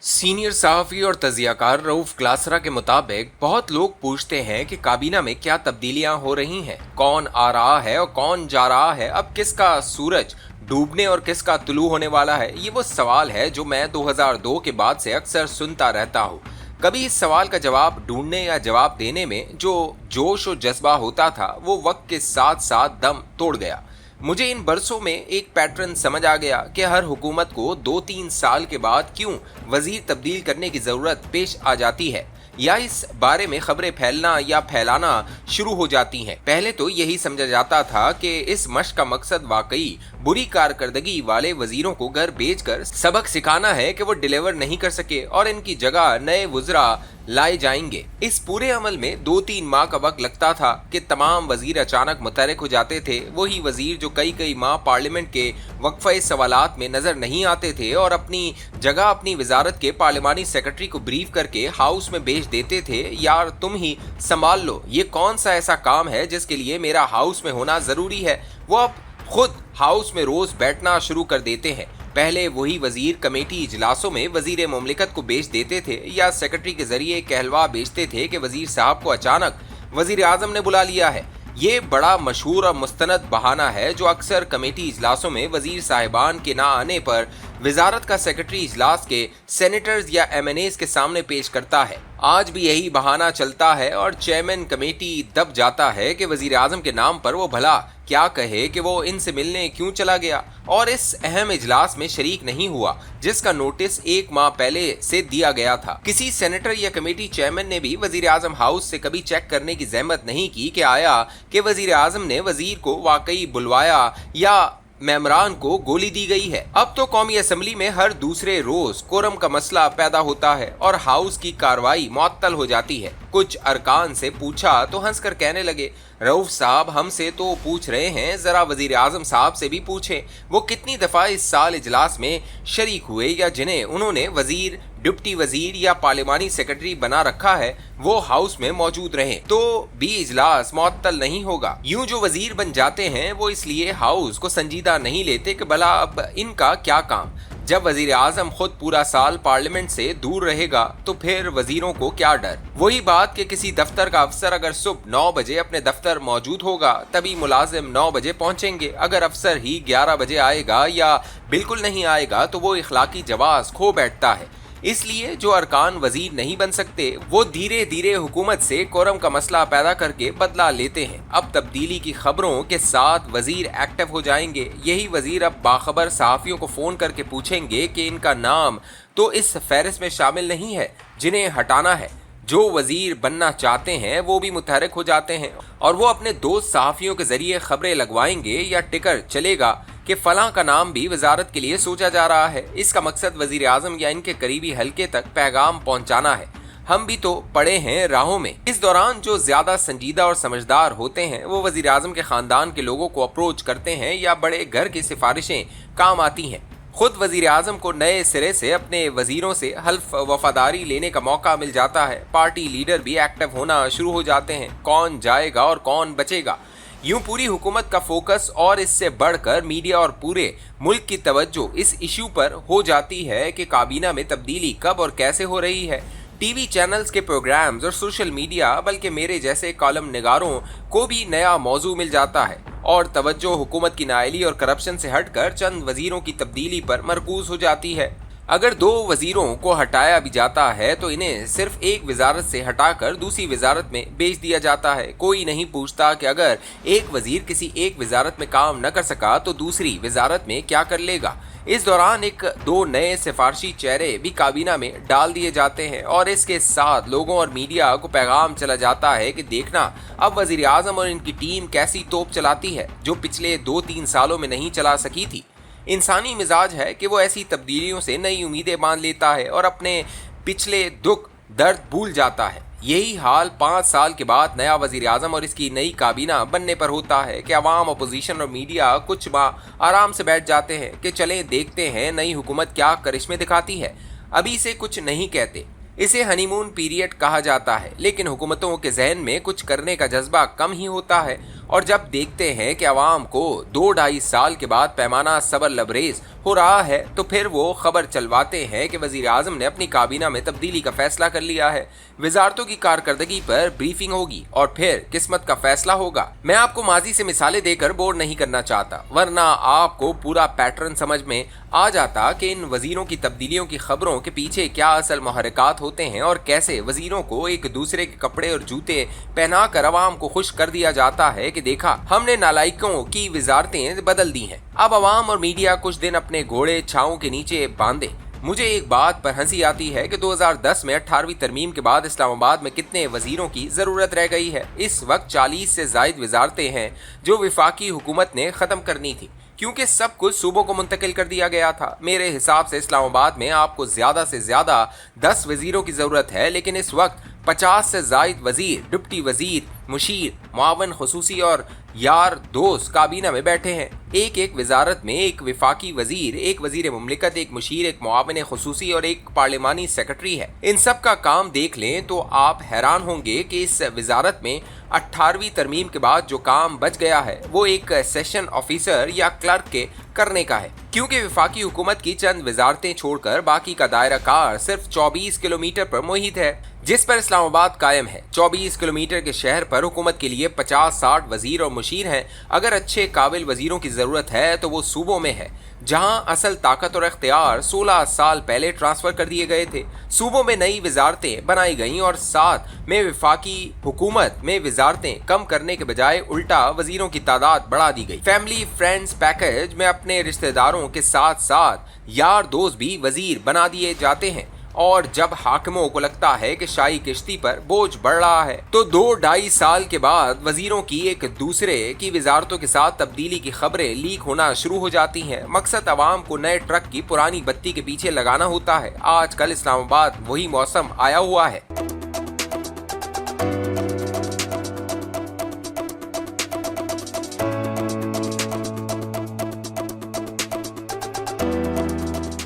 Senior सहाफ़ी और तजियाकार रऊफ क्लासरा के मुताबिक बहुत लोग पूछते हैं कि काबीना में क्या तब्दीलियां हो रही हैं, कौन आ रहा है और कौन जा रहा है, अब किसका सूरज डूबने और किसका तुलू होने वाला है। ये वो सवाल है जो मैं 2002 के बाद से अक्सर सुनता रहता हूँ। कभी इस सवाल का जवाब ढूंढने या जवाब देने में जो जोश और जज्बा होता था वो वक्त के साथ साथ दम तोड़ गया। मुझे इन बरसों में एक पैटर्न समझ आ गया कि हर हुकूमत को 2-3 साल के बाद क्यों वजीर तब्दील करने की ज़रूरत पेश आ जाती है या इस बारे में खबरें फैलना या फैलाना शुरू हो जाती हैं। पहले तो यही समझा जाता था कि इस मश्क का मकसद वाकई बुरी कारकर्दगी वाले वजीरों को घर भेजकर सबक सिखाना है कि वो डिलीवर नहीं कर सके और इनकी जगह नए वज़रा लाए जाएंगे। इस पूरे अमल में 2-3 माह का वक्त लगता था कि तमाम वजीर अचानक मुतहरक हो जाते थे। वही वजीर जो कई माह पार्लियामेंट के वक्फे सवालात में नजर नहीं आते थे और अपनी जगह अपनी वजारत के पार्लिमानी सेक्रेटरी को ब्रीफ करके हाउस में भेज देते थे, यार तुम ही संभाल लो, ये कौन सा ऐसा काम है जिसके लिए मेरा हाउस में होना जरूरी है। वो अब खुद हाउस में रोज बैठना शुरू कर देते हैं। पहले वही वजीर कमेटी इजलासों में वजीर मुमलिकत को भेज देते थे या सेक्रेटरी के जरिए कहलवा भेजते थे कि वजीर साहब को अचानक वजीर आजम ने बुला लिया है। ये बड़ा मशहूर और मुस्तनद बहाना है जो अक्सर कमेटी इजलासों में वजीर साहिबान के ना आने पर वजारत का सेक्रेटरी इजलास के सेनेटर्स या MNAs के सामने पेश करता है। आज भी यही बहाना चलता है और चेयरमैन कमेटी दब जाता है कि वजीर आजम के नाम पर वो भला क्या कहे कि वो इनसे मिलने क्यों चला गया और इस अहम इजलास में शरीक नहीं हुआ जिसका नोटिस 1 माह पहले से दिया गया था। किसी सेनेटर या कमेटी चेयरमैन ने भी वजीर आजम हाउस से कभी चेक करने की जहमत नहीं की कि आया कि वजीर आजम ने वजीर को वाकई बुलवाया या मेमरान को गोली दी गई है। अब तो कौमी असम्बली में हर दूसरे रोज कोरम का मसला पैदा होता है और हाउस की कार्रवाई मुअत्तल हो जाती है। कुछ अरकान से पूछा तो हंसकर कहने लगे, रऊफ साहब हमसे तो पूछ रहे हैं, जरा वजीर आजम साहब से भी पूछें, वो कितनी दफा इस साल इजलास में शरीक हुए या जिन्हें उन्होंने वजीर, डिप्टी वजीर या पार्लिमानी सेक्रेटरी बना रखा है वो हाउस में मौजूद रहे तो भी इजलास मुअत्तल नहीं होगा। यूं जो वजीर बन जाते हैं वो इसलिए हाउस को संजीदा नहीं लेते कि भला अब इनका क्या काम। जब वजीर आजम खुद पूरा साल पार्लियामेंट से दूर रहेगा तो फिर वजीरों को क्या डर। वही बात कि किसी दफ्तर का अफसर अगर सुबह 9 बजे अपने दफ्तर मौजूद होगा तभी मुलाजिम 9 बजे पहुंचेंगे। अगर अफसर ही 11 बजे आएगा या बिल्कुल नहीं आएगा तो वो इखलाकी जवाज खो बैठता है। इसलिए जो अरकान वजीर नहीं बन सकते वो धीरे धीरे हुकूमत से कोरम का मसला पैदा करके बदला लेते हैं। अब तब्दीली की खबरों के साथ वजीर एक्टिव हो जाएंगे। यही वजीर अब बाखबर सहाफियों को फोन करके पूछेंगे कि इनका नाम तो इस फहरिस्त में शामिल नहीं है जिन्हें हटाना है। जो वजीर बनना चाहते हैं वो भी मुतहरक हो जाते हैं और वो अपने दोस्त सहाफियों के जरिए खबरें लगवाएंगे या टिकर चलेगा कि फलां का नाम भी वजारत के लिए सोचा जा रहा है। इसका मकसद वजीर आजम या इनके करीबी हलके तक पैगाम पहुंचाना है। हम भी तो पड़े हैं राहों में। इस दौरान जो ज्यादा संजीदा और समझदार होते हैं वो वजीर आजम के खानदान के लोगों को अप्रोच करते हैं या बड़े घर की सिफारिशें काम आती हैं। खुद वजीर आजम को नए सिरे से अपने वजीरों से हल्फ वफादारी लेने का मौका मिल जाता है। पार्टी लीडर भी एक्टिव होना शुरू हो जाते हैं। कौन जाएगा और कौन बचेगा, यूं पूरी हुकूमत का फोकस और इससे बढ़कर मीडिया और पूरे मुल्क की तवज्जो इस इशू पर हो जाती है कि काबीना में तब्दीली कब और कैसे हो रही है। टीवी चैनल्स के प्रोग्राम्स और सोशल मीडिया बल्कि मेरे जैसे कॉलम निगारों को भी नया मौजू मिल जाता है और तवज्जो हुकूमत की नाअहली और करप्शन से हटकर चंद वजीरों की तब्दीली पर मरकूज हो जाती है। अगर 2 वजीरों को हटाया भी जाता है तो इन्हें सिर्फ एक वजारत से हटाकर दूसरी वजारत में भेज दिया जाता है। कोई नहीं पूछता कि अगर एक वजीर किसी एक वजारत में काम न कर सका तो दूसरी वजारत में क्या कर लेगा। इस दौरान 1-2 नए सिफारशी चेहरे भी काबीना में डाल दिए जाते हैं और इसके साथ लोगों और मीडिया को पैगाम चला जाता है कि देखना अब वजीर आजम और इनकी टीम कैसी तोप चलाती है जो पिछले 2-3 सालों में नहीं चला सकी थी। इंसानी मिजाज है कि वो ऐसी तब्दीलियों से नई उम्मीदें बांध लेता है और अपने पिछले दुख दर्द भूल जाता है। यही हाल 5 साल के बाद नया वजीर आजम और इसकी नई काबीना बनने पर होता है कि अवाम, अपोजिशन और मीडिया कुछ माह आराम से बैठ जाते हैं कि चलें देखते हैं नई हुकूमत क्या करिश्मे दिखाती है। अभी से कुछ नहीं कहते, इसे हनीमून पीरियड कहा जाता है, लेकिन हुकूमतों के जहन में कुछ करने का जज्बा कम ही होता है और जब देखते हैं कि अवाम को 2-2.5 साल के बाद पैमाना सबर लबरेज हो रहा है तो फिर वो खबर चलवाते हैं कि वजीर आजम ने अपनी काबीना में तब्दीली का फैसला कर लिया है, वजारतों की कारकर्दगी पर ब्रीफिंग होगी और फिर किस्मत का फैसला होगा। मैं आपको माजी से मिसालें देकर बोर नहीं करना चाहता, वरना आपको पूरा पैटर्न समझ में आ जाता कि इन वजीरों की तब्दीलियों की खबरों के पीछे क्या असल मुहर्रिकात होते हैं और कैसे वजीरों को एक दूसरे के कपड़े और जूते पहना कर अवाम को खुश कर दिया जाता है कि देखा हमने नालायकों की वजारतें बदल दी हैं। अब अवाम और मीडिया कुछ दिन अपने घोड़े छाओं के नीचे बांधे। मुझे एक बात पर हंसी आती है कि 2010 में 18वीं तरमीम के बाद इस्लामाबाद में कितने वजीरों की जरूरत रह गई है। इस वक्त 40 से जायद वजारतें हैं जो विफाकी हुकूमत ने खत्म करनी थी, क्योंकि सब कुछ सूबों को मुंतकिल कर दिया गया था। मेरे हिसाब से इस्लामाबाद में आपको ज्यादा से ज्यादा 10 वजीरों की जरूरत है, लेकिन इस वक्त 50 से जायद वजीर, डिप्टी वजीर, मुशीर, मुआवन खुसूसी और यार दोस्त काबीना में बैठे हैं। एक एक वजारत में एक विफाकी वजीर, एक वजीर मुमलिकत, एक मुशीर, एक मुआवन खुसूसी और एक पार्लिमानी सेक्रेटरी है। इन सब का काम देख लें तो आप हैरान होंगे कि इस वजारत में 18वीं तरमीम के बाद जो काम बच गया है वो एक सेशन ऑफिसर या क्लर्क के करने का है, क्योंकि विफाकी हुकूमत की चंद वजारतें छोड़कर बाकी का दायरा कार सिर्फ 24 किलोमीटर पर मुहित है, जिस पर इस्लामाबाद कायम है। 24 किलोमीटर के शहर पर हुकूमत के लिए 50-60 वजीर और मुशीर हैं। अगर अच्छे काबिल वजीरों की जरूरत है तो वो सूबों में है, जहां असल ताकत और इख्तियार 16 साल पहले ट्रांसफर कर दिए गए थे। सूबों में नई वजारतें बनाई गईं और साथ में विफाकी हुकूमत में वजारतें कम करने के बजाय उल्टा वजीरों की तादाद बढ़ा दी गई। फैमिली फ्रेंड्स पैकेज में अपने रिश्तेदारों के साथ साथ यार दोस्त भी वजीर बना दिए जाते हैं, और जब हाकिमों को लगता है कि शाही किश्ती पर बोझ बढ़ रहा है तो 2-2.5 साल के बाद वजीरों की एक दूसरे की वजारतों के साथ तब्दीली की खबरें लीक होना शुरू हो जाती हैं। मकसद अवाम को नए ट्रक की पुरानी बत्ती के पीछे लगाना होता है। आजकल इस्लामाबाद वही मौसम आया हुआ है।